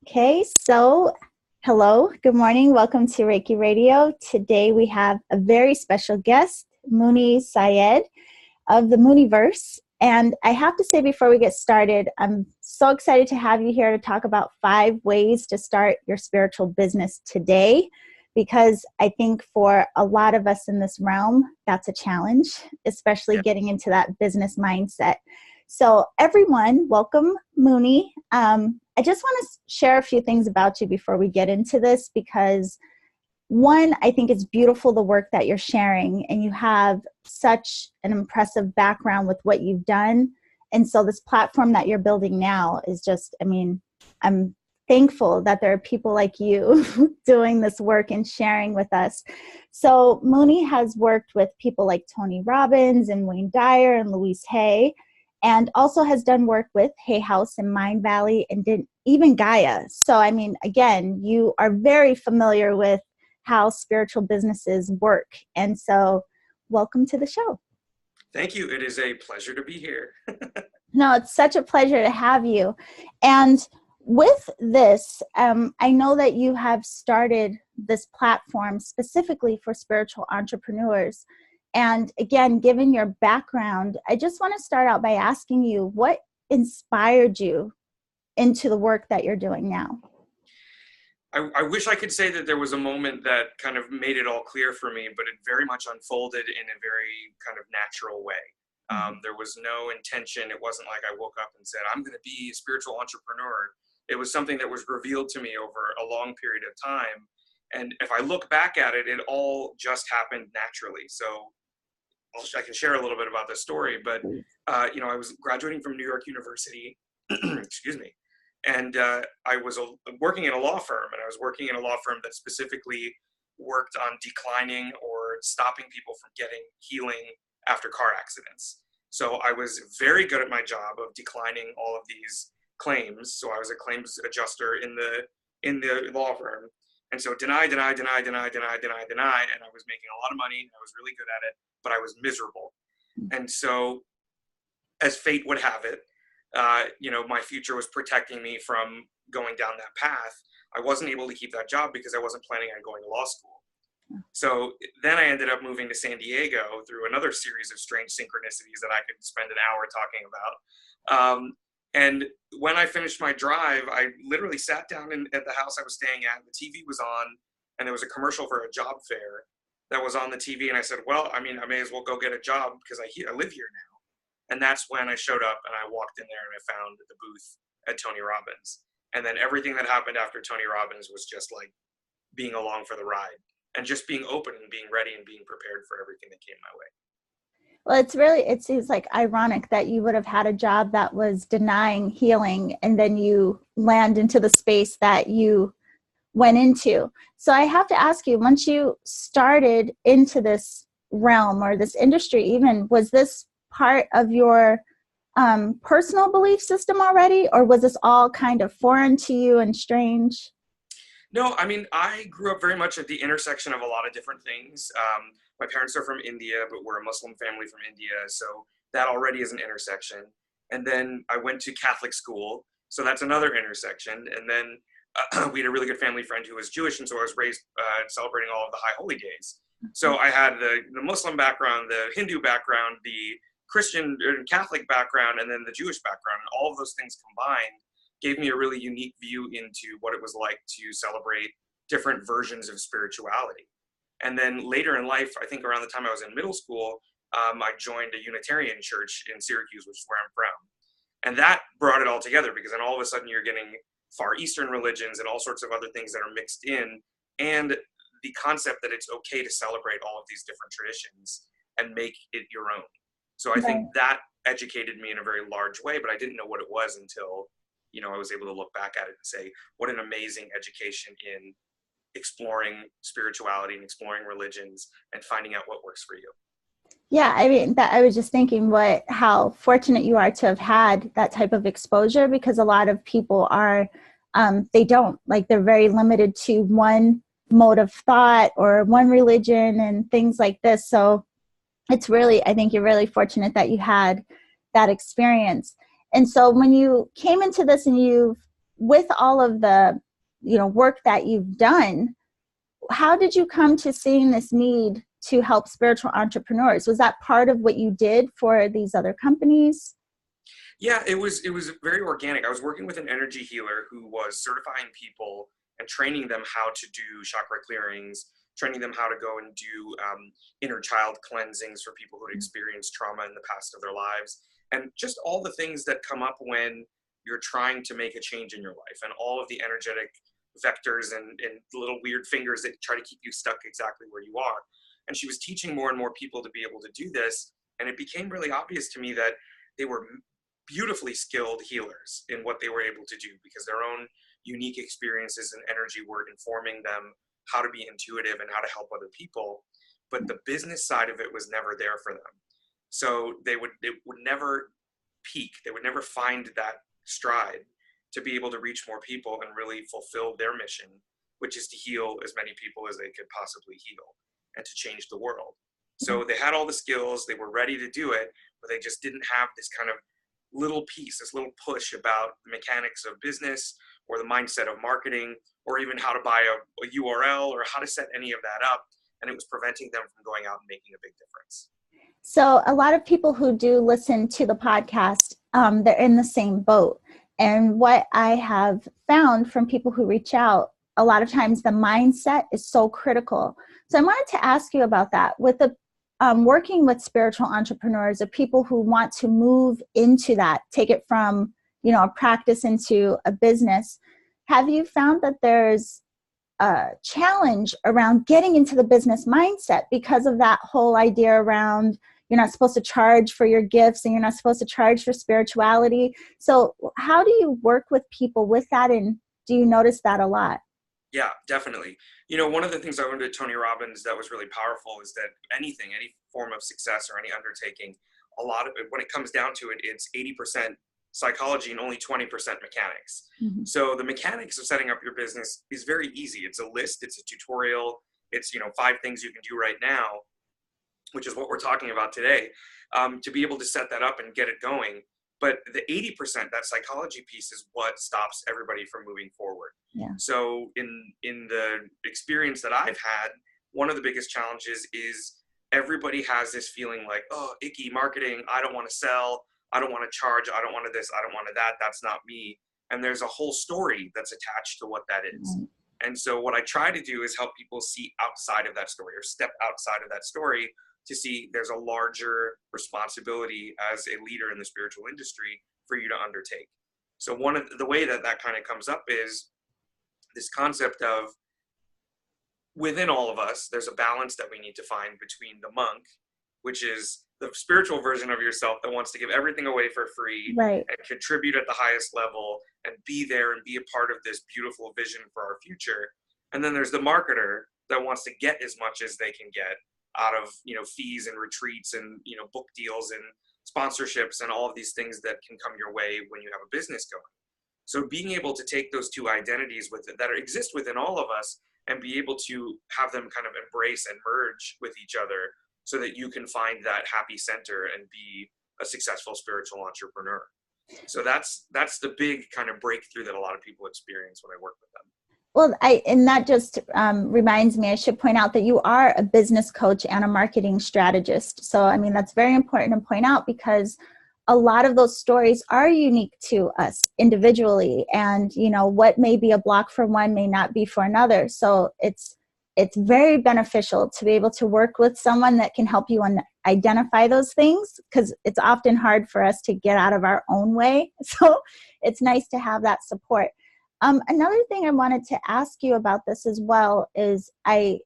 Okay, so hello, good morning. Welcome to Reiki Radio. Today we have a very special guest, Muni Syed of the Muniverse. And I have to say before we get started, I'm so excited to have you here to talk about 5 ways to start your spiritual business today, because I think for a lot of us in this realm, that's a challenge, especially getting into that business mindset. So everyone, welcome Muni. I just want to share a few things about you before we get into this, because one, I think it's beautiful the work that you're sharing, and you have such an impressive background with what you've done. And so this platform that you're building now is just, I'm thankful that there are people like you doing this work and sharing with us. So Muni has worked with people like Tony Robbins and Dyer and Louise Hay, and also has done work with Hay House and Mindvalley and did even Gaia. So, again, you are very familiar with how spiritual businesses work. And so welcome to the show. Thank you. It is a pleasure to be here. No, it's such a pleasure to have you. And with this, I know that you have started this platform specifically for spiritual entrepreneurs. And again, given your background, I just want to start out by asking you, what inspired you into the work that you're doing now? I wish I could say that there was a moment that kind of made it all clear for me, but it very much unfolded in a very kind of natural way. There was no intention. It wasn't like I woke up and said, I'm going to be a spiritual entrepreneur. It was something that was revealed to me over a long period of time. And if I look back at it, it all just happened naturally. So I can share a little bit about this story, but I was graduating from New York University, excuse me, and I was working in a law firm, and I was working in a law firm that specifically worked on declining or stopping people from getting healing after car accidents. So I was very good at my job of declining all of these claims. So I was a claims adjuster in the law firm. And so deny, and I was making a lot of money, and I was really good at it, but I was miserable. And so, as fate would have it, my future was protecting me from going down that path. I wasn't able to keep that job because I wasn't planning on going to law school. So then I ended up moving to San Diego through another series of strange synchronicities that I could spend an hour talking about. And when I finished my drive, I literally sat down at the house I was staying at. The TV was on, and there was a commercial for a job fair that was on the TV. And I said, well, I may as well go get a job because I live here now. And that's when I showed up, and I walked in there and I found the booth at Tony Robbins. And then everything that happened after Tony Robbins was just like being along for the ride and just being open and being ready and being prepared for everything that came my way. Well, it seems like ironic that you would have had a job that was denying healing, and then you land into the space that you went into. So I have to ask you, once you started into this realm or this industry even, was this part of your personal belief system already, or was this all kind of foreign to you and strange? No, I grew up very much at the intersection of a lot of different things. My parents are from India, but we're a Muslim family from India, so that already is an intersection. And then I went to Catholic school, so that's another intersection. And then we had a really good family friend who was Jewish, and so I was raised celebrating all of the high holy days. So I had the Muslim background, the Hindu background, the Christian and Catholic background, and then the Jewish background. And all of those things combined gave me a really unique view into what it was like to celebrate different versions of spirituality. And then later in life, I think around the time I was in middle school, I joined a Unitarian church in Syracuse, which is where I'm from. And that brought it all together, because then all of a sudden you're getting Far Eastern religions and all sorts of other things that are mixed in, and the concept that it's okay to celebrate all of these different traditions and make it your own. So I think that educated me in a very large way, but I didn't know what it was until, I was able to look back at it and say, what an amazing education in exploring spirituality and exploring religions and finding out what works for you. Yeah, I was just thinking how fortunate you are to have had that type of exposure, because a lot of people are, they're very limited to one mode of thought or one religion and things like this. So I think you're really fortunate that you had that experience. And so when you came into this and you've with all of the, work that you've done, how did you come to seeing this need to help spiritual entrepreneurs? Was that part of what you did for these other companies? Yeah, it was very organic. I was working with an energy healer who was certifying people and training them how to do chakra clearings, training them how to go and do inner child cleansings for people who had experienced trauma in the past of their lives, and just all the things that come up when you're trying to make a change in your life, and all of the energetic vectors and little weird fingers that try to keep you stuck exactly where you are. And she was teaching more and more people to be able to do this, and it became really obvious to me that they were beautifully skilled healers in what they were able to do, because their own unique experiences and energy were informing them how to be intuitive and how to help other people. But the business side of it was never there for them. So they would never peak. They would never find that stride to be able to reach more people and really fulfill their mission, which is to heal as many people as they could possibly heal and to change the world. So they had all the skills, they were ready to do it, but they just didn't have this kind of little piece, this little push about the mechanics of business or the mindset of marketing, or even how to buy a URL or how to set any of that up. And it was preventing them from going out and making a big difference. So a lot of people who do listen to the podcast, they're in the same boat. And what I have found from people who reach out, a lot of times the mindset is so critical. So I wanted to ask you about that. With the working with spiritual entrepreneurs, or people who want to move into that, take it from, a practice into a business, have you found that there's a challenge around getting into the business mindset because of that whole idea around you're not supposed to charge for your gifts and you're not supposed to charge for spirituality? So how do you work with people with that, and do you notice that a lot? Yeah, definitely. One of the things I learned at Tony Robbins that was really powerful is that any form of success or any undertaking, a lot of it, when it comes down to it, it's 80% psychology and only 20% mechanics. Mm-hmm. So the mechanics of setting up your business is very easy. It's a list, it's a tutorial, it's 5 things you can do right now, which is what we're talking about today, to be able to set that up and get it going. But the 80%, that psychology piece, is what stops everybody from moving forward. Yeah. So in the experience that I've had, one of the biggest challenges is everybody has this feeling like, oh, icky marketing, I don't want to sell, I don't want to charge, I don't want to this, I don't want to that, that's not me. And there's a whole story that's attached to what that is. Mm-hmm. And so what I try to do is help people see outside of that story, or step outside of that story, to see there's a larger responsibility as a leader in the spiritual industry for you to undertake. So one of the way that kind of comes up is this concept of, within all of us, there's a balance that we need to find between the monk, which is the spiritual version of yourself that wants to give everything away for free, right, and contribute at the highest level and be there and be a part of this beautiful vision for our future. And then there's the marketer that wants to get as much as they can get out of fees and retreats and book deals and sponsorships and all of these things that can come your way when you have a business going. So being able to take those two identities that exist within all of us and be able to have them kind of embrace and merge with each other, so that you can find that happy center and be a successful spiritual entrepreneur. So that's the big kind of breakthrough that a lot of people experience when I work with them. Well, and that just reminds me, I should point out that you are a business coach and a marketing strategist. So, I mean, that's very important to point out, because a lot of those stories are unique to us individually. And, what may be a block for one may not be for another. So it's very beneficial to be able to work with someone that can help you identify those things, because it's often hard for us to get out of our own way. So it's nice to have that support. Another thing I wanted to ask you about this as well is, I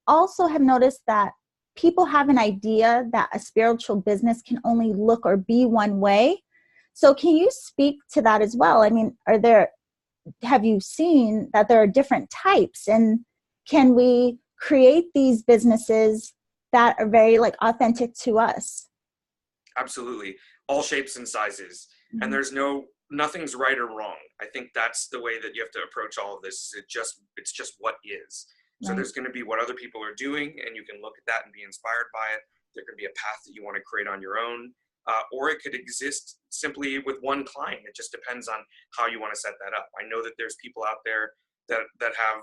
also have noticed that people have an idea that a spiritual business can only look or be one way. So can you speak to that as well? I mean, have you seen that there are different types, and can we create these businesses that are very authentic to us? Absolutely. All shapes and sizes. Mm-hmm. And there's nothing's right or wrong. I think that's the way that you have to approach all of this. It's just what is. So there's going to be what other people are doing, and you can look at that and be inspired by it. There can be a path that you want to create on your own. or it could exist simply with one client. It just depends on how you want to set that up. I know that there's people out there that have,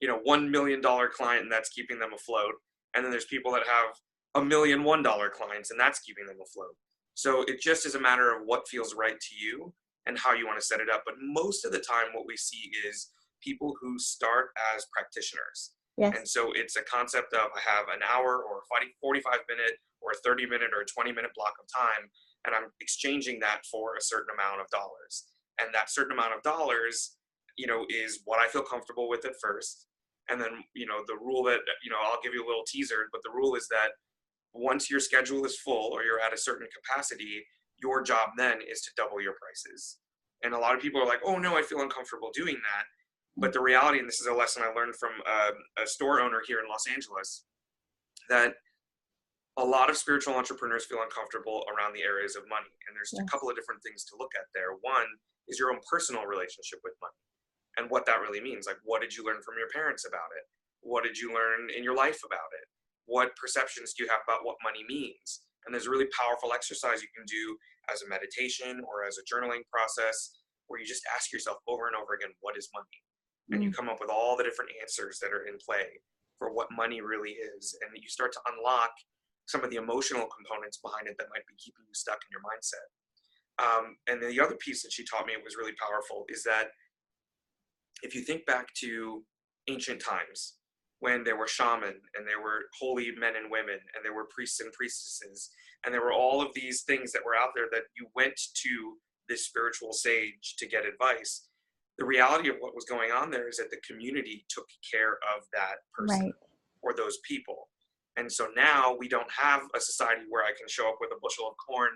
you know, $1 million client and that's keeping them afloat. And then there's people that have $1 million $1 clients and that's keeping them afloat. So it just is a matter of what feels right to you and how you want to set it up. But most of the time what we see is people who start as practitioners. Yes. And so it's a concept of I have an hour or a 45-minute or a 30-minute or a 20-minute block of time, and I'm exchanging that for a certain amount of dollars. And that certain amount of dollars, you know, is what I feel comfortable with at first. And then, you know, the rule that, you know, I'll give you a little teaser, but the rule is that once your schedule is full or you're at a certain capacity, your job then is to double your prices. And a lot of people are like, oh no, I feel uncomfortable doing that. But the reality, and this is a lesson I learned from a store owner here in Los Angeles, that a lot of spiritual entrepreneurs feel uncomfortable around the areas of money. And there's a couple of different things to look at there. One is your own personal relationship with money and what that really means. Like, what did you learn from your parents about it? What did you learn in your life about it? What perceptions do you have about what money means? And there's a really powerful exercise you can do as a meditation or as a journaling process where you just ask yourself over and over again, what is money? And you come up with all the different answers that are in play for what money really is. And you start to unlock some of the emotional components behind it that might be keeping you stuck in your mindset. And then the other piece that she taught me was really powerful is that if you think back to ancient times when there were shaman and there were holy men and women and there were priests and priestesses and there were all of these things that were out there that you went to this spiritual sage to get advice, the reality of what was going on there is that the community took care of that person or those people. And so now we don't have a society where I can show up with a bushel of corn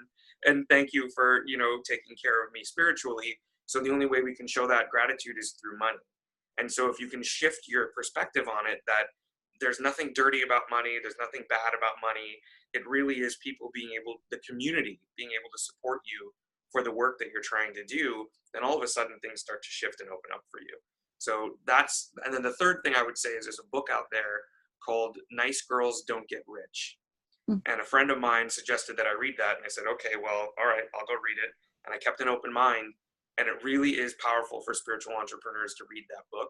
and thank you for, you know, taking care of me spiritually. So the only way we can show that gratitude is through money. And so if you can shift your perspective on it, that there's nothing dirty about money, there's nothing bad about money. It really is people being able, the community being able to support you for the work that you're trying to do, then all of a sudden things start to shift and open up for you. So that's, and then the third thing I would say is there's a book out there called Nice Girls Don't Get Rich. And a friend of mine suggested that I read that. And I said, okay, well, all right, I'll go read it. And I kept an open mind. And it really is powerful for spiritual entrepreneurs to read that book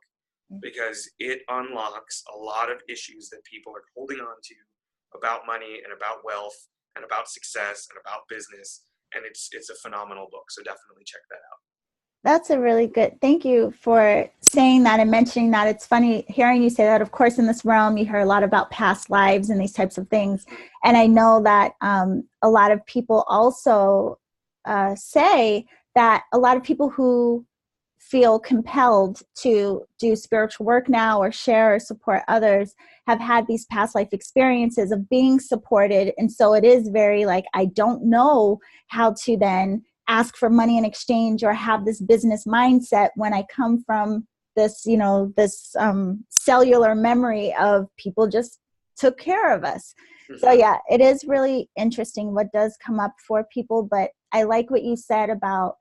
because it unlocks a lot of issues that people are holding on to about money and about wealth and about success and about business. And it's a phenomenal book. So definitely check that out. That's a really good, thank you for saying that and mentioning that. It's funny hearing you say that. Of course, in this realm, you hear a lot about past lives and these types of things. And I know that a lot of people also say that a lot of people who feel compelled to do spiritual work now or share or support others have had these past life experiences of being supported. And so it is very like, I don't know how to then ask for money in exchange or have this business mindset when I come from this, you know, this cellular memory of people just took care of us. So yeah, it is really interesting what does come up for people. But I like what you said about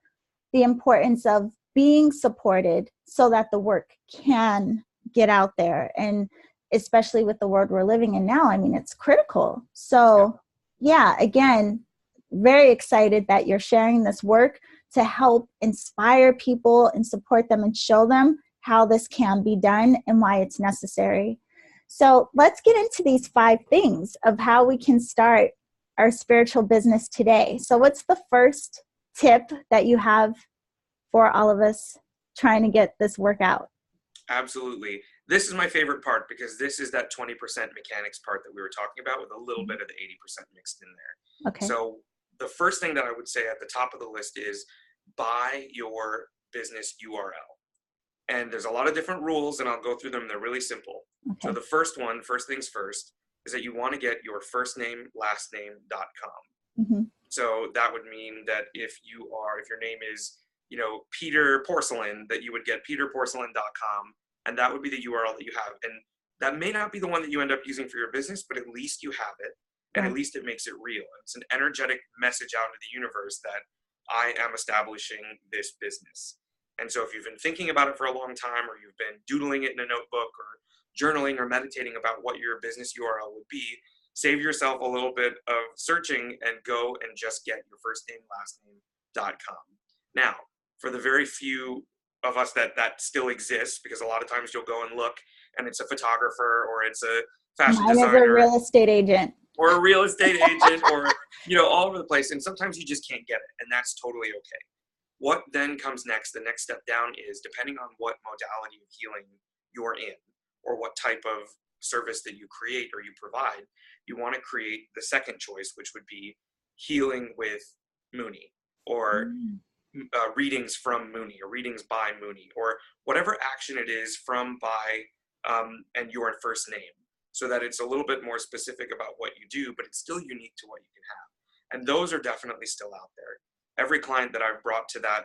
the importance of being supported so that the work can get out there. And especially with the world we're living in now, I mean, it's critical. So yeah, again, very excited that you're sharing this work to help inspire people and support them and show them how this can be done and why it's necessary. So let's get into these 5 things of how we can start our spiritual business today. So what's the first tip that you have for all of us trying to get this work out? Absolutely. This is my favorite part because this is that 20% mechanics part that we were talking about with a little bit of the 80% mixed in there. Okay. So the first thing that I would say at the top of the list is buy your business URL. And there's a lot of different rules and I'll go through them. They're really simple. Okay. So the first things first, is that you want to get your first name, last name.com. Mm-hmm. So that would mean that if your name is, you know, Peter Porcelain, that you would get peterporcelain.com, and that would be the URL that you have. And that may not be the one that you end up using for your business, but at least you have it, and at least it makes it real. It's an energetic message out into the universe that I am establishing this business. And so if you've been thinking about it for a long time, or you've been doodling it in a notebook, or journaling or meditating about what your business URL would be, save yourself a little bit of searching and go and just get your first name, last name.com. Now, for the very few of us that still exists, because a lot of times you'll go and look and it's a photographer or it's a fashion Mine designer. is a real estate agent. Or a real estate agent or, all over the place. And sometimes you just can't get it, and that's totally okay. What then comes next, the next step down is, depending on what modality of healing you're in or what type of service that you create or you provide, you want to create the second choice, which would be healing with Muni, or readings from Muni, or readings by Muni, or whatever action it is from, by, and your first name, so that it's a little bit more specific about what you do, but it's still unique to what you can have. And those are definitely still out there. Every client that I've brought to that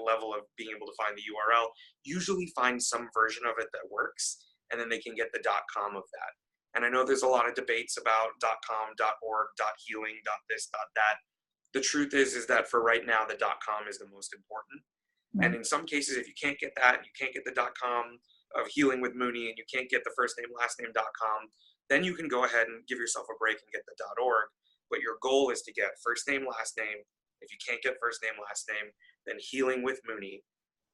level of being able to find the URL usually finds some version of it that works, and then they can get the .com of that. And I know there's a lot of debates about .com, .org, .healing, .this, .that. The truth is that for right now, the .com is the most important. Right. And in some cases, if you can't get that, you can't get the .com of healing with Muni, and you can't get the first name, last name.com, then you can go ahead and give yourself a break and get the .org. But your goal is to get first name, last name. If you can't get first name, last name, then healing with Muni.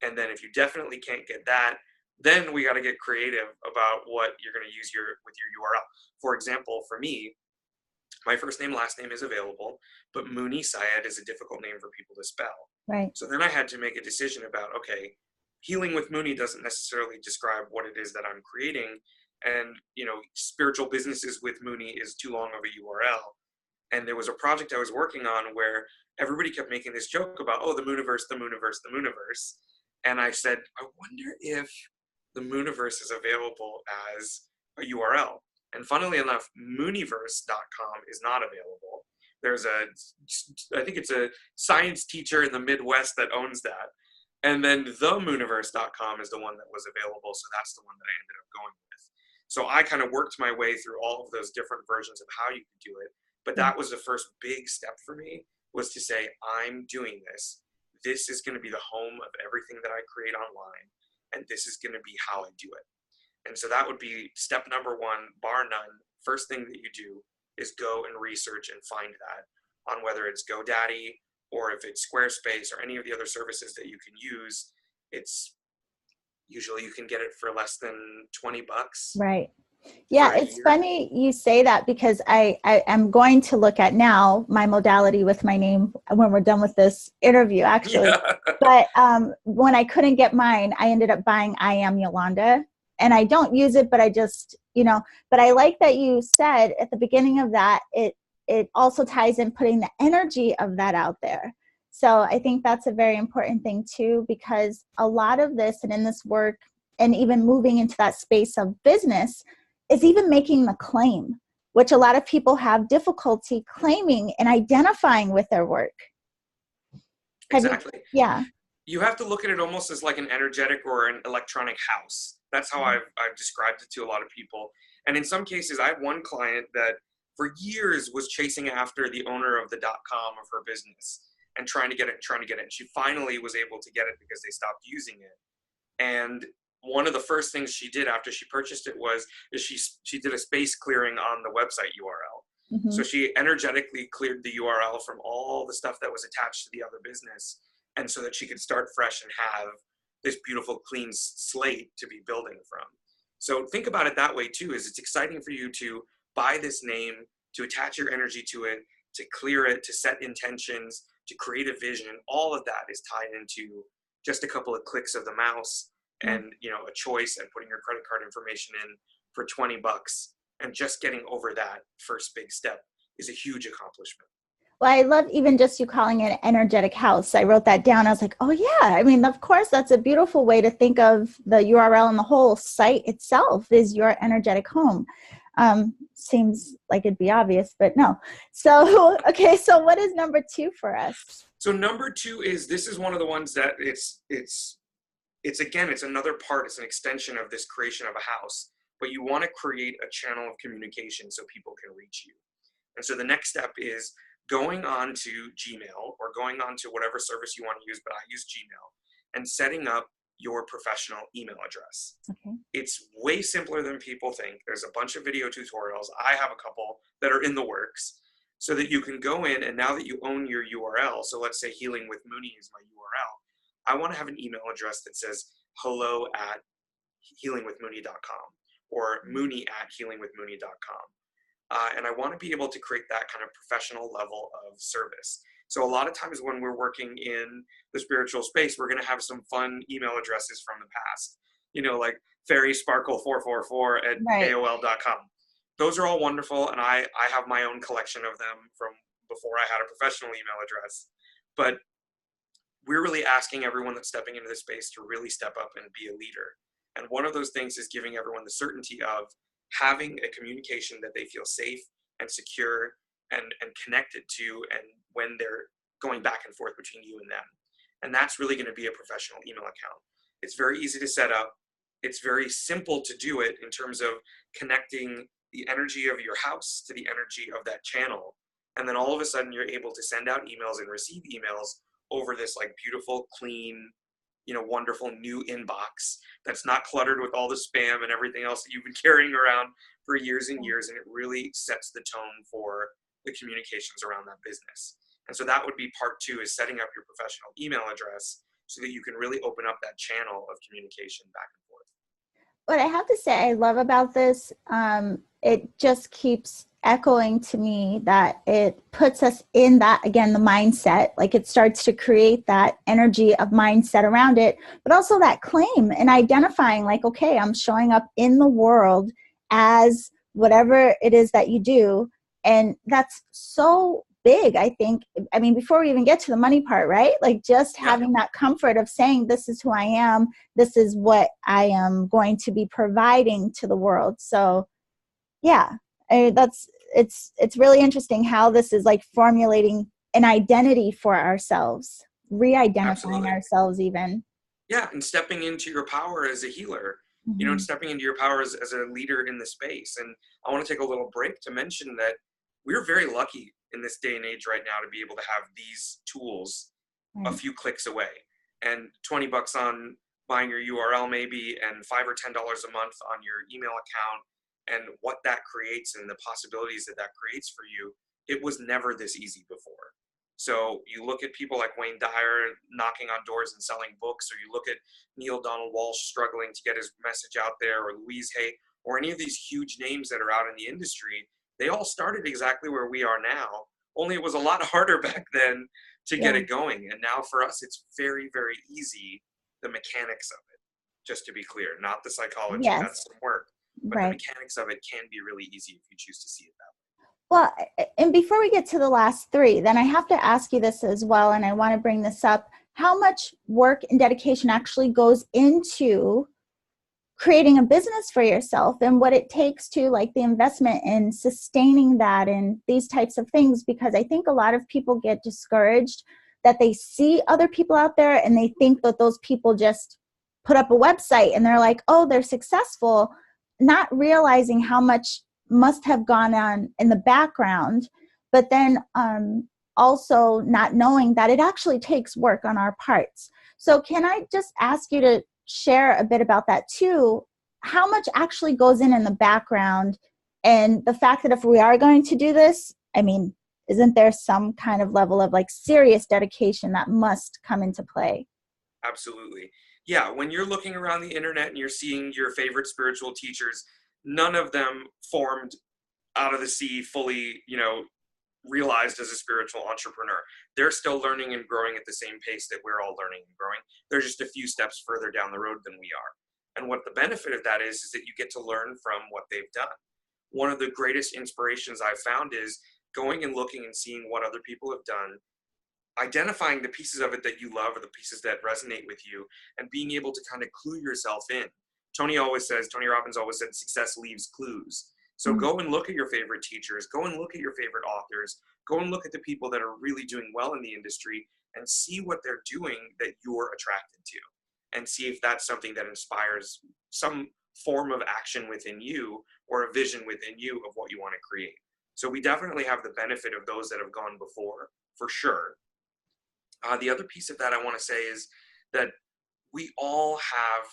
And then if you definitely can't get that, then we got to get creative about what you're going to use with your URL. For example, for me, my first name, last name is available, but Muni Syed is a difficult name for people to spell. Right. So then I had to make a decision about, okay, healing with Muni doesn't necessarily describe what it is that I'm creating. And, spiritual businesses with Muni is too long of a URL. And there was a project I was working on where everybody kept making this joke about, oh, the Mooniverse, the Mooniverse, the Mooniverse. And I said, I wonder if the Mooniverse is available as a URL. And funnily enough, Mooniverse.com is not available. There's I think it's a science teacher in the Midwest that owns that. And then the Mooniverse.com is the one that was available. So that's the one that I ended up going with. So I kind of worked my way through all of those different versions of how you could do it. But that was the first big step for me, was to say, I'm doing this. This is going to be the home of everything that I create online. And this is going to be how I do it. And so that would be step number one, bar none. First thing that you do is go and research and find that on whether it's GoDaddy or if it's Squarespace or any of the other services that you can use. It's usually you can get it for less than $20. Right. Yeah, it's funny you say that, because I am going to look at now my modality with my name when we're done with this interview, actually. Yeah. But when I couldn't get mine, I ended up buying I Am Yolanda. And I don't use it, but I just, but I like that you said at the beginning of that, it also ties in putting the energy of that out there. So I think that's a very important thing too, because a lot of this, and in this work, and even moving into that space of business, is even making the claim, which a lot of people have difficulty claiming and identifying with their work. Exactly. Yeah. You have to look at it almost as like an energetic or an electronic house. That's how I've described it to a lot of people. And in some cases, I have one client that for years was chasing after the owner of the .com of her business and trying to get it. And she finally was able to get it because they stopped using it. And one of the first things she did after she purchased it she did a space clearing on the website URL. Mm-hmm. So she energetically cleared the URL from all the stuff that was attached to the other business, and so that she could start fresh and have this beautiful clean slate to be building from. So think about it that way too, is it's exciting for you to buy this name, to attach your energy to it, to clear it, to set intentions, to create a vision. All of that is tied into just a couple of clicks of the mouse and a choice, and putting your credit card information in for $20, and just getting over that first big step is a huge accomplishment. Well, I love even just you calling it an energetic house. I wrote that down. I was like, oh yeah. I mean, of course, that's a beautiful way to think of the URL, and the whole site itself is your energetic home. Seems like it'd be obvious, but no. So, okay. So what is number 2 for us? So number 2 this is one of the ones that it's again, it's another part, it's an extension of this creation of a house, but you want to create a channel of communication so people can reach you. And so the next step is going on to Gmail or going on to whatever service you want to use, but I use Gmail, and setting up your professional email address. Okay. It's way simpler than people think. There's a bunch of video tutorials. I have a couple that are in the works so that you can go in, and now that you own your URL, so let's say Healing with Muni is my URL, I want to have an email address that says hello@healingwithmuni.com or mooney@healingwithmuni.com. And I want to be able to create that kind of professional level of service. So a lot of times when we're working in the spiritual space, we're going to have some fun email addresses from the past, like fairysparkle444@aol.com. Those are all wonderful, and I have my own collection of them from before I had a professional email address. But we're really asking everyone that's stepping into this space to really step up and be a leader. And one of those things is giving everyone the certainty of having a communication that they feel safe and secure and connected to, and when they're going back and forth between you and them. And that's really going to be a professional email account. It's very easy to set up. It's very simple to do it in terms of connecting the energy of your house to the energy of that channel. And then all of a sudden you're able to send out emails and receive emails over this like beautiful, clean, wonderful new inbox that's not cluttered with all the spam and everything else that you've been carrying around for years and years. And it really sets the tone for the communications around that business. And so that would be part 2, is setting up your professional email address so that you can really open up that channel of communication back and forth. What I have to say I love about this, it just keeps echoing to me that it puts us in that, again, the mindset, like it starts to create that energy of mindset around it, but also that claim and identifying like, okay, I'm showing up in the world as whatever it is that you do. And that's so big, I think. I mean, before we even get to the money part, right? Like just having that comfort of saying, this is who I am. This is what I am going to be providing to the world. So yeah, it's really interesting how this is like formulating an identity for ourselves, re-identifying ourselves even. Yeah, and stepping into your power as a healer, and stepping into your power as a leader in the space. And I want to take a little break to mention that we're very lucky in this day and age right now to be able to have these tools a few clicks away. And $20 on buying your URL maybe, and $5 or $10 a month on your email account, and what that creates and the possibilities that creates for you, it was never this easy before. So you look at people like Wayne Dyer knocking on doors and selling books, or you look at Neale Donald Walsch struggling to get his message out there, or Louise Hay, or any of these huge names that are out in the industry. They all started exactly where we are now, only it was a lot harder back then to get it going. And now for us, it's very, very easy, the mechanics of it, just to be clear, not the psychology, that's some work, but the mechanics of it can be really easy if you choose to see it that way. Well, and before we get to the last 3, then I have to ask you this as well, and I want to bring this up. How much work and dedication actually goes into creating a business for yourself, and what it takes to like the investment in sustaining that and these types of things? Because I think a lot of people get discouraged that they see other people out there and they think that those people just put up a website and they're like, oh, they're successful, not realizing how much must have gone on in the background, but then also not knowing that it actually takes work on our parts. So can I just ask you to share a bit about that too? How much actually goes in the background, and the fact that if we are going to do this, I mean, isn't there some kind of level of like serious dedication that must come into play? Absolutely. Yeah, when you're looking around the internet and you're seeing your favorite spiritual teachers, none of them formed out of the sea fully, realized as a spiritual entrepreneur. They're still learning and growing at the same pace that we're all learning and growing. They're just a few steps further down the road than we are. And what the benefit of that is that you get to learn from what they've done. One of the greatest inspirations I've found is going and looking and seeing what other people have done, identifying the pieces of it that you love or the pieces that resonate with you, and being able to kind of clue yourself in. Tony Robbins always said, success leaves clues. So go and look at your favorite teachers, go and look at your favorite authors, go and look at the people that are really doing well in the industry and see what they're doing that you're attracted to, and see if that's something that inspires some form of action within you or a vision within you of what you want to create. So we definitely have the benefit of those that have gone before, for sure. The other piece of that I want to say is that we all have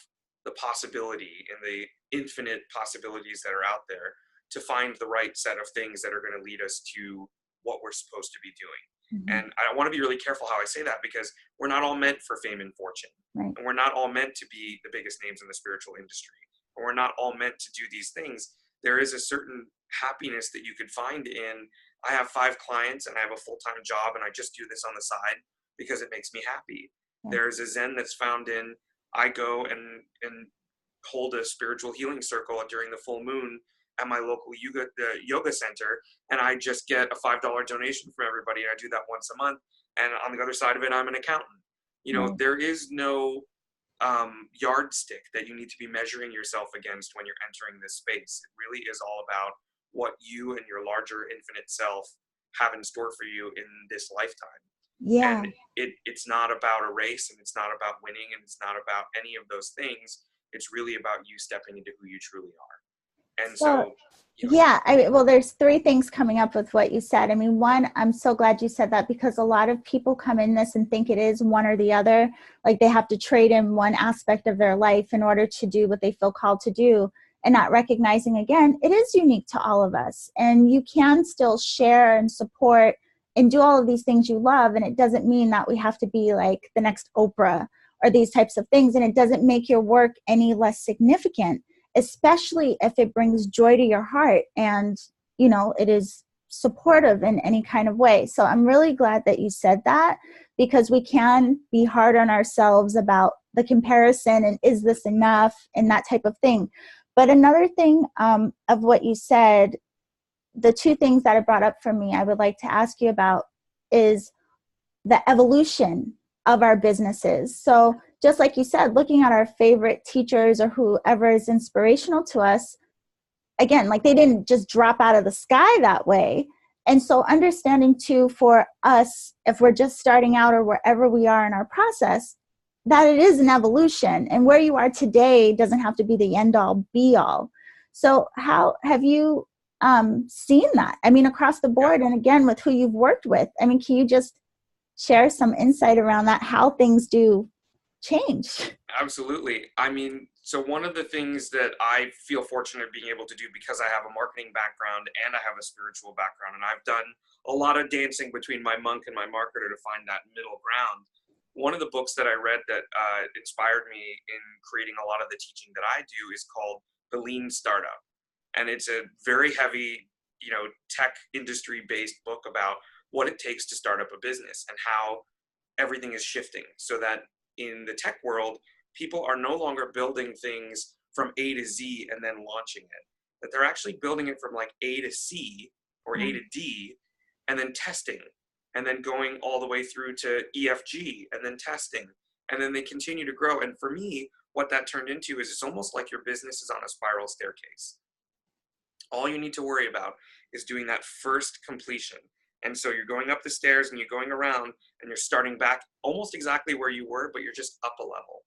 the possibility and the infinite possibilities that are out there to find the right set of things that are going to lead us to what we're supposed to be doing. And I want to be really careful how I say that, because we're not all meant for fame and fortune. Right. And we're not all meant to be the biggest names in the spiritual industry. And we're not all meant to do these things. There is a certain happiness that you could find in, I have 5 clients and I have a full-time job and I just do this on the side because it makes me happy. Yeah. There's a Zen that's found in, I go and hold a spiritual healing circle during the full moon at my local yoga center, and I just get a $5 donation from everybody, and I do that once a month. And on the other side of it, I'm an accountant. You know, there is no yardstick that you need to be measuring yourself against when you're entering this space. It really is all about what you and your larger infinite self have in store for you in this lifetime. Yeah. And it's not about a race, and it's not about winning, and it's not about any of those things. It's really about you stepping into who you truly are. And so yeah, well, there's 3 things coming up with what you said. I mean, one, I'm so glad you said that, because a lot of people come in this and think it is one or the other. Like they have to trade in one aspect of their life in order to do what they feel called to do, and not recognizing, again, it is unique to all of us. And you can still share and support and do all of these things you love. And it doesn't mean that we have to be like the next Oprah or these types of things. And it doesn't make your work any less significant, especially if it brings joy to your heart and, you know, it is supportive in any kind of way. So I'm really glad that you said that, because we can be hard on ourselves about the comparison and is this enough and that type of thing. But another thing of what you said, the 2 things that it brought up for me, I would like to ask you about is the evolution of our businesses. So just like you said, looking at our favorite teachers or whoever is inspirational to us, again, like they didn't just drop out of the sky that way. And so understanding too, for us, if we're just starting out or wherever we are in our process, that it is an evolution, and where you are today doesn't have to be the end all be all. So how have you seen that? I mean, across the board, and again, with who you've worked with, I mean, can you just share some insight around that, how things do change? Absolutely. I mean, so one of the things that I feel fortunate being able to do, because I have a marketing background and I have a spiritual background, and I've done a lot of dancing between my monk and my marketer to find that middle ground. One of the books that I read that inspired me in creating a lot of the teaching that I do is called The Lean Startup. And it's a very heavy, you know, tech industry based book about what it takes to start up a business and how everything is shifting, so that in the tech world, people are no longer building things from A to Z and then launching it, that they're actually building it from like A to C or A to D and then testing, and then going all the way through to EFG and then testing, and then they continue to grow. And for me, what that turned into is it's almost like your business is on a spiral staircase. All you need to worry about is doing that first completion. And so you're going up the stairs and you're going around and you're starting back almost exactly where you were, but you're just up a level.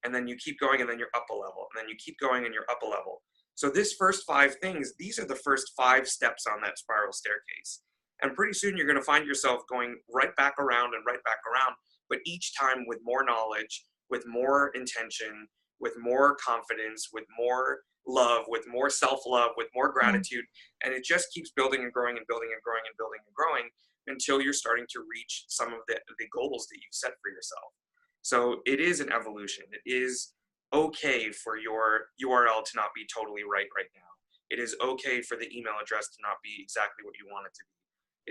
And then you keep going and then you're up a level. And then you keep going and you're up a level. So this first 5 things, these are the first 5 steps on that spiral staircase. And pretty soon you're going to find yourself going right back around and right back around, but each time with more knowledge, with more intention, with more confidence, with more love, with more self-love, with more gratitude. And it just keeps building and growing and building and growing and building and growing until you're starting to reach some of the goals that you've set for yourself. So it is an evolution. It is okay for your URL to not be totally right now. It is okay for the email address to not be exactly what you want it to be.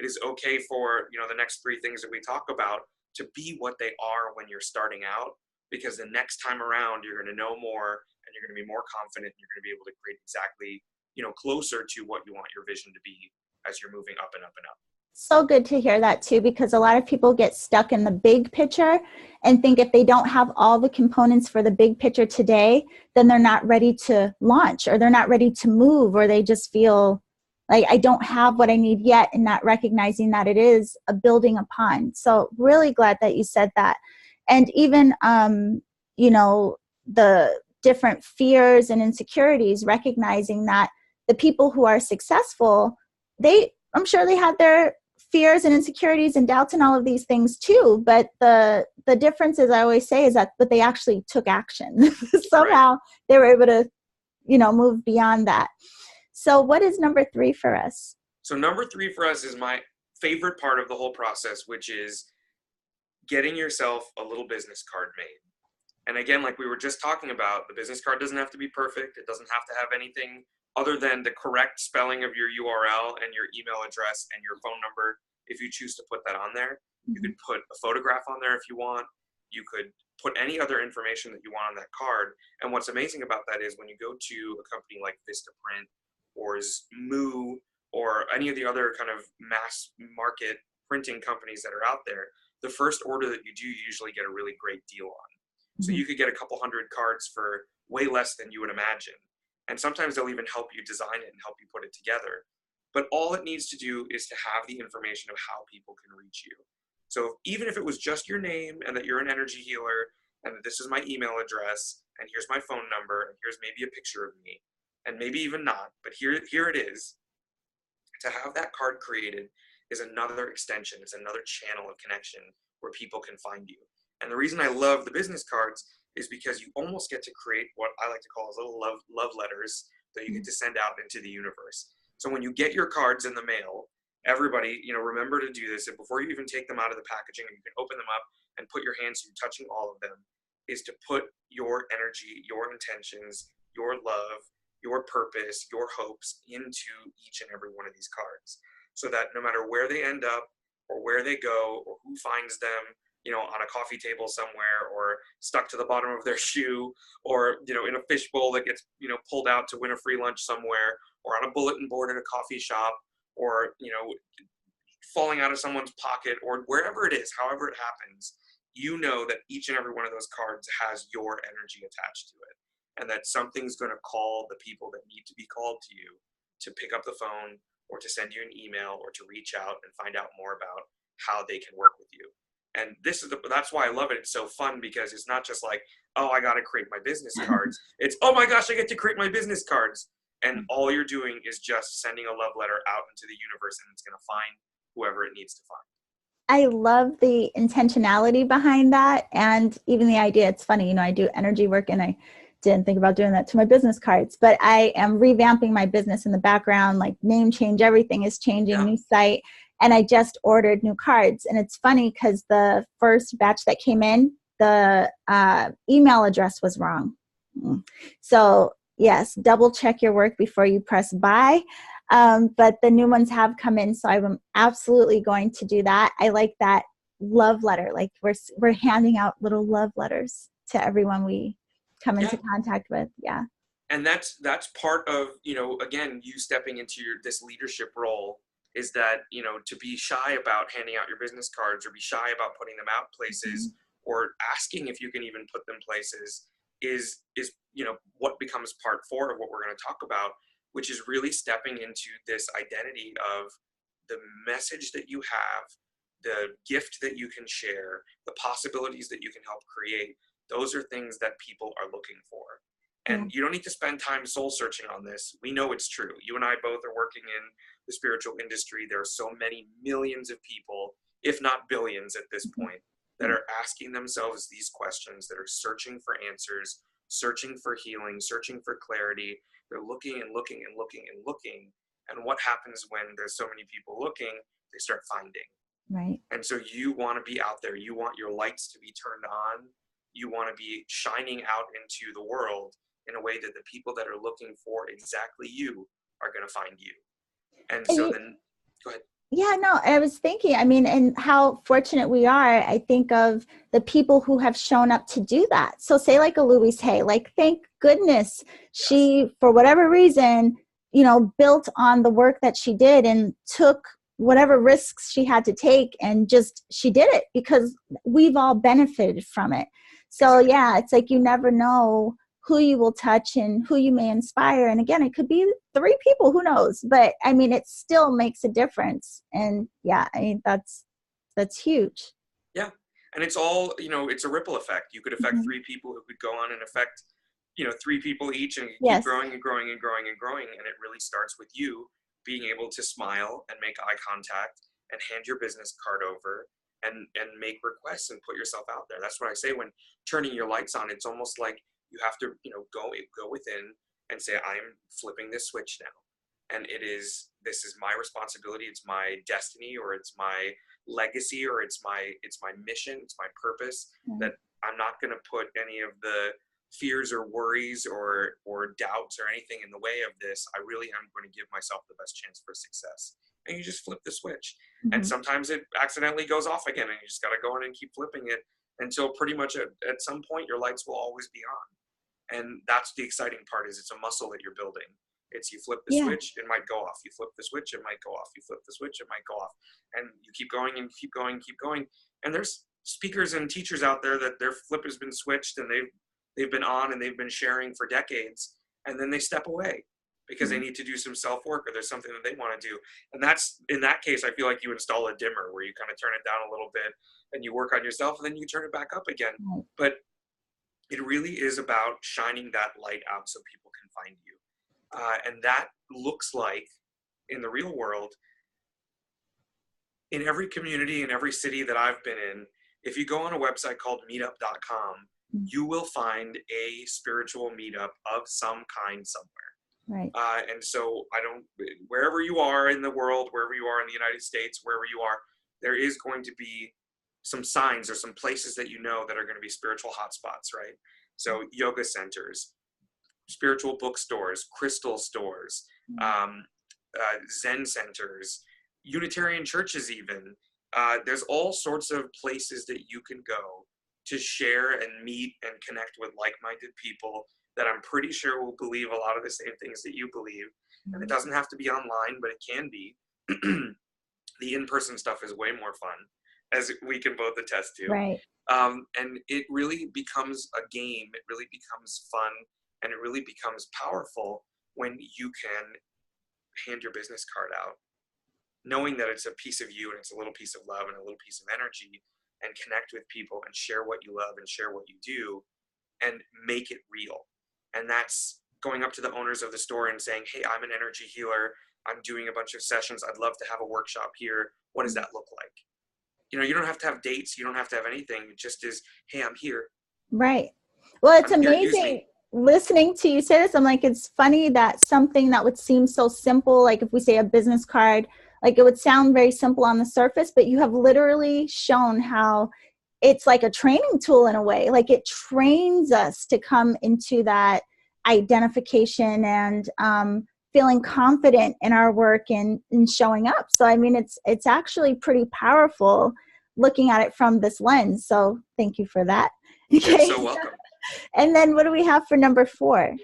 It is okay for, you know, the next 3 things that we talk about to be what they are when you're starting out, because the next time around you're going to know more and you're going to be more confident, and you're going to be able to create exactly, you know, closer to what you want your vision to be as you're moving up and up and up. So good to hear that too, because a lot of people get stuck in the big picture and think if they don't have all the components for the big picture today, then they're not ready to launch, or they're not ready to move, or they just feel like I don't have what I need yet, and not recognizing that it is a building upon. So really glad that you said that. And even, you know, the different fears and insecurities, recognizing that the people who are successful, I'm sure they had their fears and insecurities and doubts and all of these things too. But the difference is, I always say, is that, but they actually took action. Somehow they were able to, move beyond that. So what is number 3 for us? So number 3 for us is my favorite part of the whole process, which is getting yourself a little business card made. And again, like we were just talking about, the business card doesn't have to be perfect. It doesn't have to have anything other than the correct spelling of your URL and your email address and your phone number. If you choose to put that on there, you could put a photograph on there if you want. You could put any other information that you want on that card. And what's amazing about that is when you go to a company like Vistaprint or Moo or any of the other kind of mass market printing companies that are out there, the first order that you do, you usually get a really great deal on. So you could get a couple hundred cards for way less than you would imagine. And sometimes they'll even help you design it and help you put it together. But all it needs to do is to have the information of how people can reach you. So even if it was just your name and that you're an energy healer and that this is my email address and here's my phone number and here's maybe a picture of me and maybe even not, but here it is. To have that card created is another extension. It's another channel of connection where people can find you. And the reason I love the business cards is because you almost get to create what I like to call as little love letters that you get to send out into the universe. So when you get your cards in the mail, everybody, remember to do this. And before you even take them out of the packaging, you can open them up and put your hands, so you're touching all of them, is to put your energy, your intentions, your love, your purpose, your hopes into each and every one of these cards. So that no matter where they end up or where they go or who finds them, on a coffee table somewhere or stuck to the bottom of their shoe or, in a fishbowl that gets, pulled out to win a free lunch somewhere or on a bulletin board at a coffee shop or, falling out of someone's pocket or wherever it is, however it happens, that each and every one of those cards has your energy attached to it and that something's going to call the people that need to be called to you to pick up the phone or to send you an email or to reach out and find out more about how they can work with you. And that's why I love it. It's so fun because it's not just like, oh, I got to create my business cards. It's, oh my gosh, I get to create my business cards. And all you're doing is just sending a love letter out into the universe and it's going to find whoever it needs to find. I love the intentionality behind that. And even the idea, it's funny, I do energy work and I didn't think about doing that to my business cards, but I am revamping my business in the background, like name change, everything is changing, new site. And I just ordered new cards. And it's funny because the first batch that came in, the email address was wrong. So yes, double check your work before you press buy. But the new ones have come in. So I'm absolutely going to do that. I like that love letter. Like we're handing out little love letters to everyone we come into contact with. Yeah. And that's part of, again, you stepping into this leadership role is that, to be shy about handing out your business cards or be shy about putting them out places or asking if you can even put them places is what becomes part 4 of what we're going to talk about, which is really stepping into this identity of the message that you have, the gift that you can share, the possibilities that you can help create. Those are things that people are looking for. And you don't need to spend time soul searching on this. We know it's true. You and I both are working in the spiritual industry. There are so many millions of people, if not billions at this point, that are asking themselves these questions, that are searching for answers, searching for healing, searching for clarity. They're looking and looking and looking and looking. And what happens when there's so many people looking? They start finding. Right. And so you want to be out there. You want your lights to be turned on. You want to be shining out into the world in a way that the people that are looking for exactly you are going to find you. And so then, go ahead. Yeah, no, I was thinking, and how fortunate we are. I think of the people who have shown up to do that. So say like a Louise Hay, like, thank goodness she, for whatever reason, built on the work that she did and took whatever risks she had to take and she did it because we've all benefited from it. So yeah, it's like you never know who you will touch and who you may inspire. And again, it could be 3 people, who knows? But it still makes a difference. And yeah, that's huge. Yeah. And it's all, it's a ripple effect. You could affect 3 people who could go on and affect, 3 people each and keep growing and growing and growing and growing. And it really starts with you being able to smile and make eye contact and hand your business card over and make requests and put yourself out there. That's what I say when turning your lights on. It's almost like you have to, go within and say, I'm flipping this switch now. And this is my responsibility. It's my destiny, or it's my legacy, or it's my mission. It's my purpose, that I'm not going to put any of the fears or worries or doubts or anything in the way of this. I really am going to give myself the best chance for success. And you just flip the switch. And sometimes it accidentally goes off again, and you just got to go in and keep flipping it until pretty much at some point your lights will always be on. And that's the exciting part, is it's a muscle that you're building. It's you flip the switch, it might go off. You flip the switch, it might go off. You flip the switch, it might go off. And you keep going and keep going, keep going. And there's speakers and teachers out there that their flip has been switched and they've been on and they've been sharing for decades. And then they step away because they need to do some self-work, or there's something that they want to do. And that's, in that case, I feel like you install a dimmer where you kind of turn it down a little bit and you work on yourself, and then you turn it back up again. But it really is about shining that light out so people can find you. And that looks like, in the real world, in every community, in every city that I've been in, if you go on a website called meetup.com, you will find a spiritual meetup of some kind somewhere. Right. And so wherever you are in the world, wherever you are in the United States, wherever you are, there is going to be some signs or some places that that are going to be spiritual hotspots, right? So yoga centers, spiritual bookstores, crystal stores, Zen centers, Unitarian churches even. There's all sorts of places that you can go to share and meet and connect with like-minded people that I'm pretty sure will believe a lot of the same things that you believe. And it doesn't have to be online, but it can be. The in-person stuff is way more fun, as we can both attest to. Right. And it really becomes a game. It really becomes fun, and it really becomes powerful when you can hand your business card out, knowing that it's a piece of you and it's a little piece of love and a little piece of energy, and connect with people and share what you love and share what you do and make it real. And that's going up to the owners of the store and saying, hey, I'm an energy healer. I'm doing a bunch of sessions. I'd love to have a workshop here. What does that look like? You don't have to have dates. You don't have to have anything. It just is, hey, I'm here. Right. Well, it's amazing listening to you say this. I'm like, it's funny that something that would seem so simple, like if we say a business card, like it would sound very simple on the surface, but you have literally shown how it's like a training tool in a way. Like it trains us to come into that identification and feeling confident in our work and showing up. So, I mean, it's actually pretty powerful looking at it from this lens. So thank you for that. Okay. You're so welcome. And then what do we have for number 4?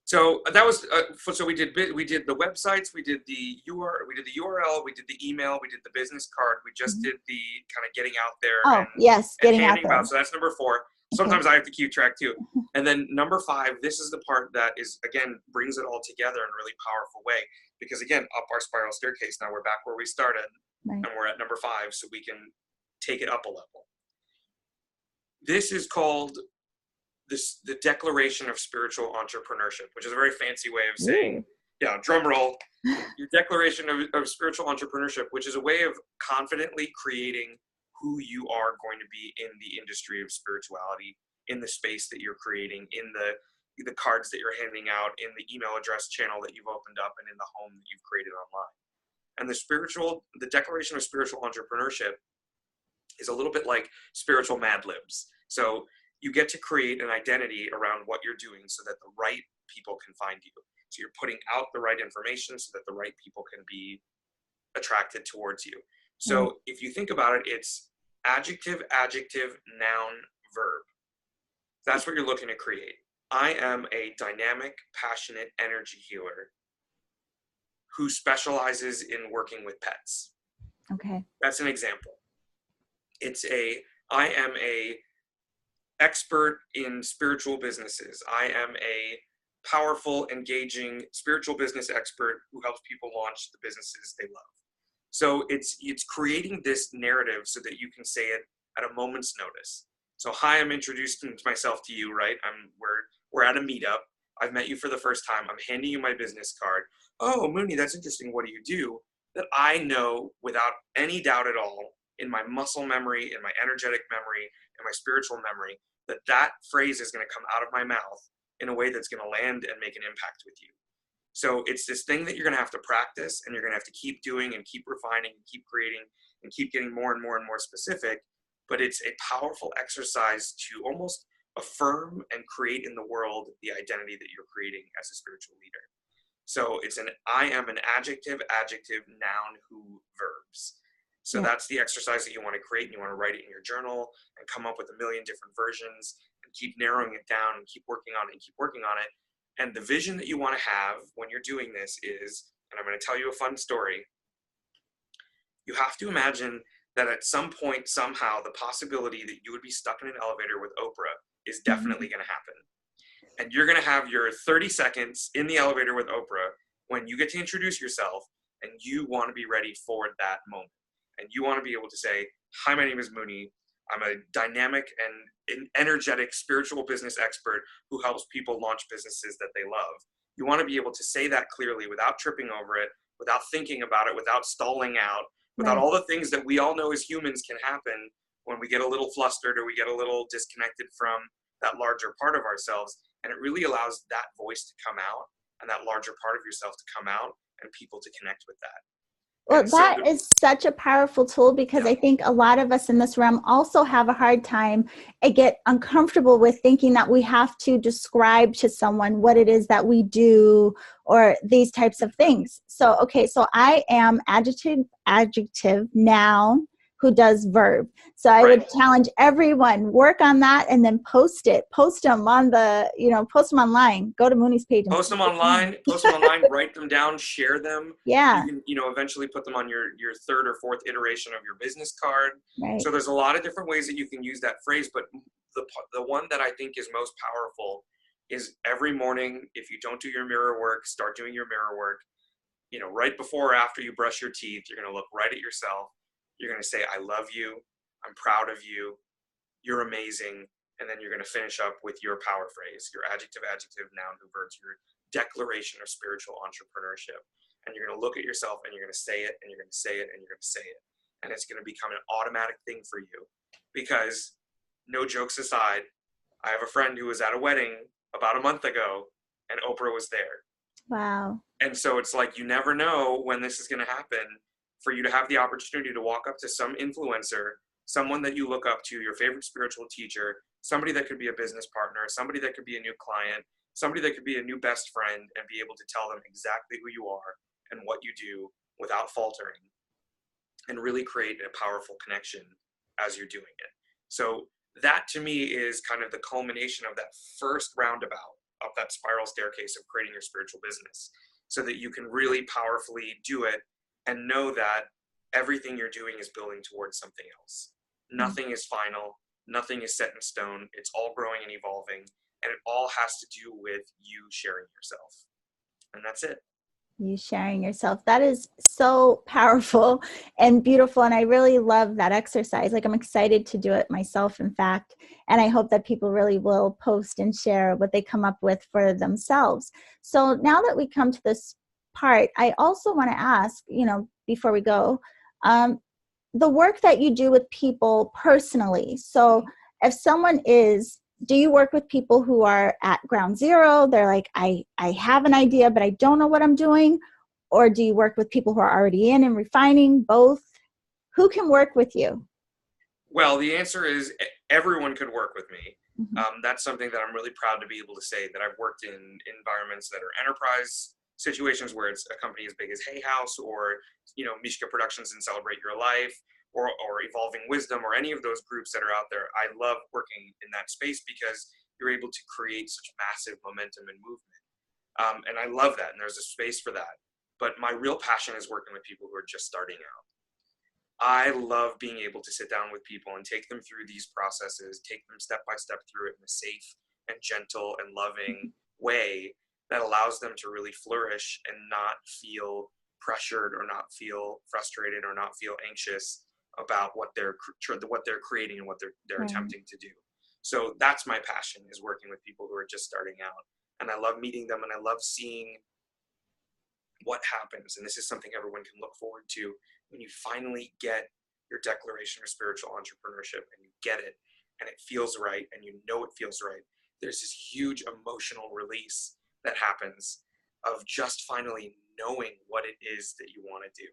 So that was, so we did the websites, we did the URL, we did the email, we did the business card. We just did the kind of getting out there. Oh, yes. Getting out there. So that's number 4. Sometimes I have to keep track too. And then number 5, this is the part that is, again, brings it all together in a really powerful way. Because again, up our spiral staircase, now we're back where we started, and we're at number 5, so we can take it up a level. This is called the Declaration of Spiritual Entrepreneurship, which is a very fancy way of saying, drum roll, your Declaration of Spiritual Entrepreneurship, which is a way of confidently creating who you are going to be in the industry of spirituality, in the space that you're creating, in the cards that you're handing out, in the email address channel that you've opened up, and in the home that you've created online. And the Declaration of Spiritual Entrepreneurship is a little bit like spiritual Mad Libs. So you get to create an identity around what you're doing so that the right people can find you. So you're putting out the right information so that the right people can be attracted towards you. So if you think about it, it's adjective, noun, verb. That's what you're looking to create. I am a dynamic, passionate energy healer who specializes in working with pets. Okay. That's an example. I am a expert in spiritual businesses. I am a powerful, engaging spiritual business expert who helps people launch the businesses they love. So it's creating this narrative so that you can say it at a moment's notice. So hi, I'm introducing myself to you, right? We're at a meetup. I've met you for the first time. I'm handing you my business card. Oh, Muni, that's interesting. What do you do? that I know without any doubt at all, in my muscle memory, in my energetic memory, in my spiritual memory, that that phrase is going to come out of my mouth in a way that's going to land and make an impact with you. So it's this thing that you're going to have to practice, and you're going to have to keep doing and keep refining and keep creating and keep getting more and more and more specific. But it's a powerful exercise to almost affirm and create in the world the identity that you're creating as a spiritual leader. So it's I am an adjective, noun, who, verbs. So that's the exercise that you want to create, and you want to write it in your journal and come up with a million different versions and keep narrowing it down and keep working on it and keep working on it. And the vision that you want to have when you're doing this is, and I'm going to tell you a fun story. You have to imagine that at some point, somehow, the possibility that you would be stuck in an elevator with Oprah is definitely going to happen. And you're going to have your 30 seconds in the elevator with Oprah when you get to introduce yourself, and you want to be ready for that moment. And you want to be able to say, hi, my name is Muni. I'm a dynamic and energetic spiritual business expert who helps people launch businesses that they love. You want to be able to say that clearly without tripping over it, without thinking about it, without stalling out, without all the things that we all know as humans can happen when we get a little flustered or we get a little disconnected from that larger part of ourselves. And it really allows that voice to come out and that larger part of yourself to come out and people to connect with that. Well, that is such a powerful tool, because I think a lot of us in this realm also have a hard time and get uncomfortable with thinking that we have to describe to someone what it is that we do or these types of things. So, okay, so I am adjective, noun, who does verb. So I would challenge everyone, work on that and then post them on post them online, go to Muni's page. Post them online, write them down, share them. Yeah. You can, eventually put them on your third or fourth iteration of your business card. Right. So there's a lot of different ways that you can use that phrase, but the one that I think is most powerful is every morning, if you don't do your mirror work, start doing your mirror work. Right before or after you brush your teeth, you're going to look right at yourself. You're going to say, I love you. I'm proud of you. You're amazing. And then you're going to finish up with your power phrase, your adjective, noun, who, verbs, your declaration of spiritual entrepreneurship. And you're going to look at yourself and you're going to say it and you're going to say it and you're going to say it. And it's going to become an automatic thing for you, because no jokes aside, I have a friend who was at a wedding about a month ago and Oprah was there. Wow. And so it's like, you never know when this is going to happen, for you to have the opportunity to walk up to some influencer, someone that you look up to, your favorite spiritual teacher, somebody that could be a business partner, somebody that could be a new client, somebody that could be a new best friend, and be able to tell them exactly who you are and what you do without faltering, and really create a powerful connection as you're doing it. So that to me is kind of the culmination of that first roundabout of that spiral staircase of creating your spiritual business, so that you can really powerfully do it and know that everything you're doing is building towards something else. Nothing is final. Nothing is set in stone. It's all growing and evolving. And it all has to do with you sharing yourself. And that's it. You sharing yourself. That is so powerful and beautiful. And I really love that exercise. Like, I'm excited to do it myself, in fact. And I hope that people really will post and share what they come up with for themselves. So now that we come to this part, I also want to ask, before we go, the work that you do with people personally. So if someone do you work with people who are at ground zero? They're like, I have an idea, but I don't know what I'm doing. Or do you work with people who are already in and refining? Both? Who can work with you? Well, the answer is everyone could work with me. Mm-hmm. That's something that I'm really proud to be able to say, that I've worked in environments that are enterprise situations, where it's a company as big as Hay House, or, Mishka Productions and Celebrate Your Life, or Evolving Wisdom, or any of those groups that are out there. I love working in that space because you're able to create such massive momentum and movement. And I love that. And there's a space for that. But my real passion is working with people who are just starting out. I love being able to sit down with people and take them through these processes, take them step by step through it in a safe and gentle and loving way that allows them to really flourish and not feel pressured, or not feel frustrated, or not feel anxious about what they're creating and what they're attempting to do. So that's my passion, is working with people who are just starting out. And I love meeting them, and I love seeing what happens, and this is something everyone can look forward to, when you finally get your declaration of spiritual entrepreneurship and you get it and it feels right and you know it feels right, there's this huge emotional release that happens of just finally knowing what it is that you want to do.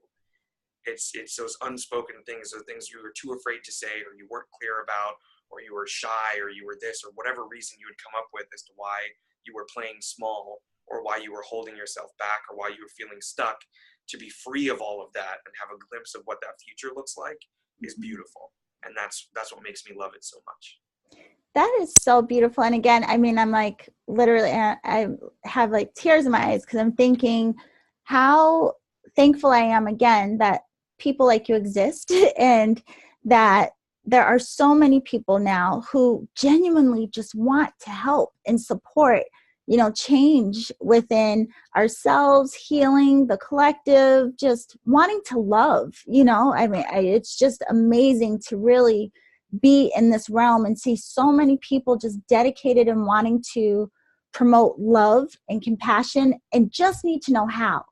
It's those unspoken things, those things you were too afraid to say, or you weren't clear about, or you were shy, or you were this, or whatever reason you would come up with as to why you were playing small, or why you were holding yourself back, or why you were feeling stuck. To be free of all of that and have a glimpse of what that future looks like is beautiful. And that's what makes me love it so much. That is so beautiful. And again, I mean, I'm like, literally, I have like tears in my eyes because I'm thinking how thankful I am again that people like you exist, and that there are so many people now who genuinely just want to help and support, change within ourselves, healing the collective, just wanting to love, I mean, it's just amazing to really be in this realm and see so many people just dedicated and wanting to promote love and compassion and just need to know how.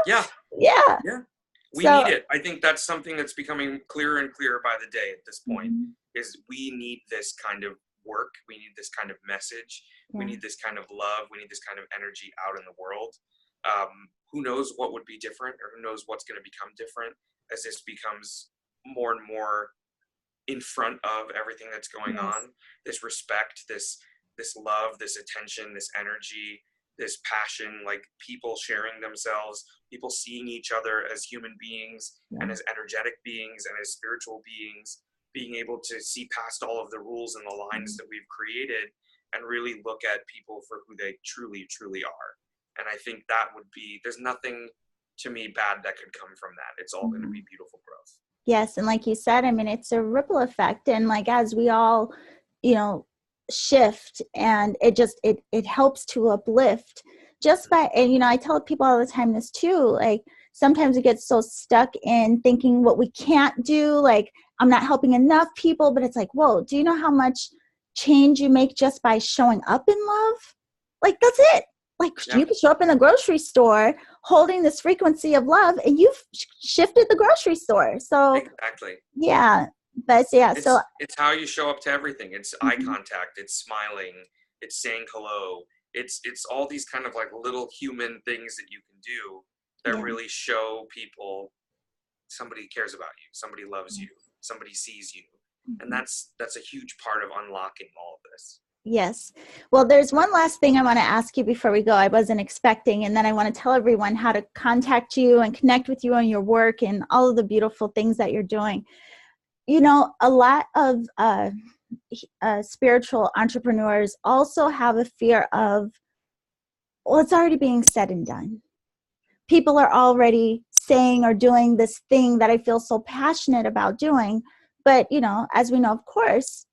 Yeah. We need it. I think that's something that's becoming clearer and clearer by the day at this point, is we need this kind of work. We need this kind of message. We need this kind of love. We need this kind of energy out in the world. Who knows what would be different, or who knows what's going to become different as this becomes more and more in front of everything that's going on. This respect, this love, this attention, this energy, this passion, like people sharing themselves, people seeing each other as human beings and as energetic beings and as spiritual beings, being able to see past all of the rules and the lines that we've created and really look at people for who they truly, truly are. And I think that would be, there's nothing to me bad that could come from that. It's all going to be beautiful growth. Yes. And like you said, I mean, it's a ripple effect. And like, as we all, shift, and it helps to uplift just by, and, I tell people all the time this too, like sometimes we get so stuck in thinking what we can't do, like I'm not helping enough people, but it's like, whoa, do you know how much change you make just by showing up in love? Like, that's it. Like you could show up in the grocery store holding this frequency of love and you've shifted the grocery store. So exactly. It's how you show up to everything. It's eye contact, it's smiling, it's saying hello. It's all these kind of like little human things that you can do that really show people somebody cares about you, somebody loves you, somebody sees you. And that's a huge part of unlocking all of this. Yes. Well, there's one last thing I want to ask you before we go. I wasn't expecting, and then I want to tell everyone how to contact you and connect with you on your work and all of the beautiful things that you're doing. A lot of spiritual entrepreneurs also have a fear of, well, it's already being said and done. People are already saying or doing this thing that I feel so passionate about doing. But, as we know, of course,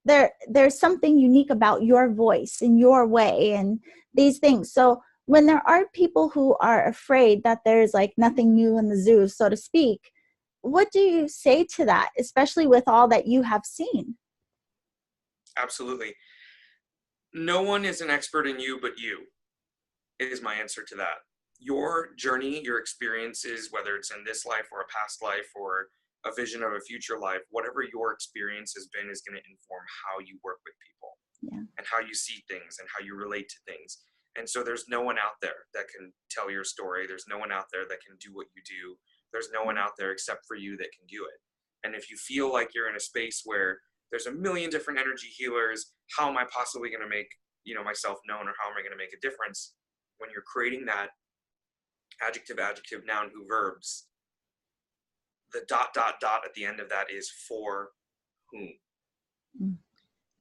there's something unique about your voice and your way and these things. So when there are people who are afraid that there's like nothing new in the zoo, so to speak, what do you say to that, especially with all that you have seen? Absolutely. No one is an expert in you but you, is my answer to that. Your journey, your experiences, whether it's in this life or a past life or a vision of a future life, whatever your experience has been is going to inform how you work with people and how you see things and how you relate to things. And so there's no one out there that can tell your story. There's no one out there that can do what you do. There's no one out there except for you that can do it. And if you feel like you're in a space where there's a million different energy healers, how am I possibly going to make, myself known, or how am I going to make a difference? When you're creating that adjective, noun, who, verbs, the ... at the end of that is for whom.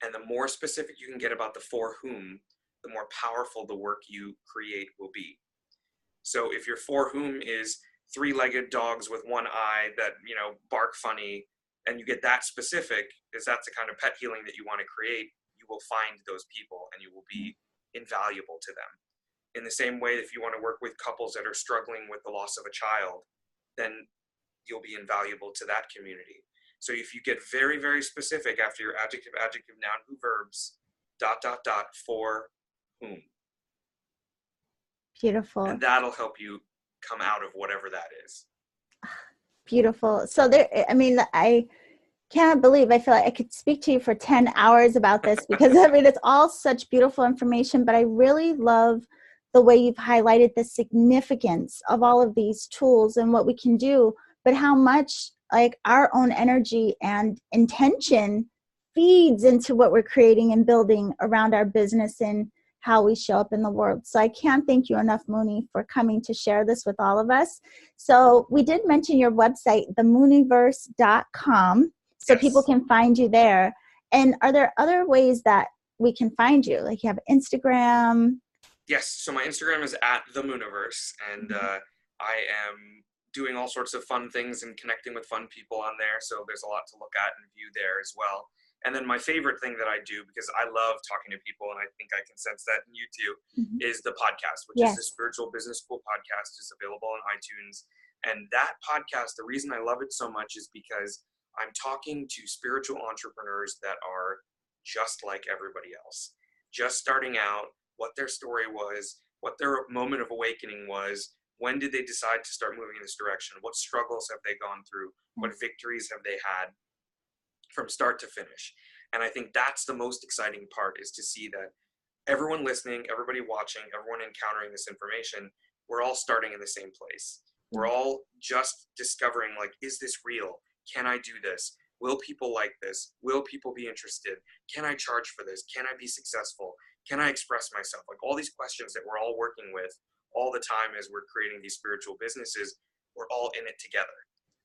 And the more specific you can get about the for whom, the more powerful the work you create will be. So if your for whom is 3-legged dogs with one eye that, bark funny, and you get that specific, is that's the kind of pet healing that you want to create, you will find those people and you will be invaluable to them. In the same way, if you want to work with couples that are struggling with the loss of a child, then you'll be invaluable to that community. So if you get very, very specific after your adjective, noun, who, verbs, ... for whom. Beautiful. And that'll help you come out of whatever that is. Beautiful. So there, I mean, I can't believe, I feel like I could speak to you for 10 hours about this, because I mean, it's all such beautiful information, but I really love the way you've highlighted the significance of all of these tools and what we can do, but how much like our own energy and intention feeds into what we're creating and building around our business and how we show up in the world. So I can't thank you enough, Muni, for coming to share this with all of us. So we did mention your website, themuniverse.com, so Yes. people can find you there. And are there other ways that we can find you? Like you have Instagram? Yes. So my Instagram is @themuniverse, and I am doing all sorts of fun things and connecting with fun people on there. So there's a lot to look at and view there as well. And then my favorite thing that I do, because I love talking to people, and I think I can sense that in you too, is the podcast, which is the Spiritual Business School podcast. Is available on iTunes. And that podcast, the reason I love it so much is because I'm talking to spiritual entrepreneurs that are just like everybody else, just starting out, what their story was, what their moment of awakening was, when did they decide to start moving in this direction, what struggles have they gone through, what victories have they had from start to finish. And I think that's the most exciting part, is to see that everyone listening, everybody watching, everyone encountering this information, we're all starting in the same place. We're all just discovering, like, is this real? Can I do this? Will people like this? Will people be interested? Can I charge for this? Can I be successful? Can I express myself? Like, all these questions that we're all working with all the time as we're creating these spiritual businesses, we're all in it together.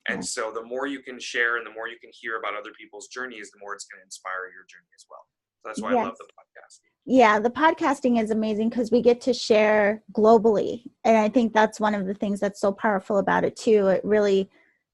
And so the more you can share and the more you can hear about other people's journeys, the more it's going to inspire your journey as well. So that's why I love the podcast. Yeah, the podcasting is amazing because we get to share globally. And I think that's one of the things that's so powerful about it too. It really,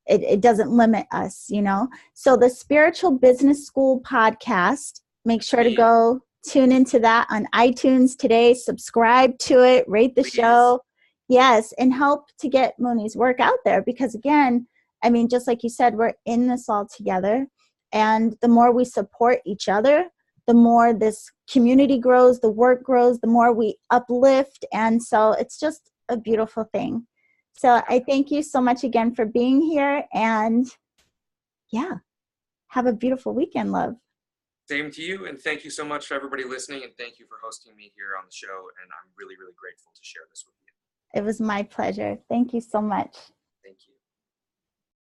it doesn't limit us, you know? So the Spiritual Business School podcast, make sure to go tune into that on iTunes today, subscribe to it, rate the show. Yes, and help to get Muni's work out there, because again, I mean, just like you said, we're in this all together. And the more we support each other, the more this community grows, the work grows, the more we uplift. And so it's just a beautiful thing. So I thank you so much again for being here. And yeah, have a beautiful weekend, love. Same to you. And thank you so much for everybody listening. And thank you for hosting me here on the show. And I'm really, really grateful to share this with you. It was my pleasure. Thank you so much.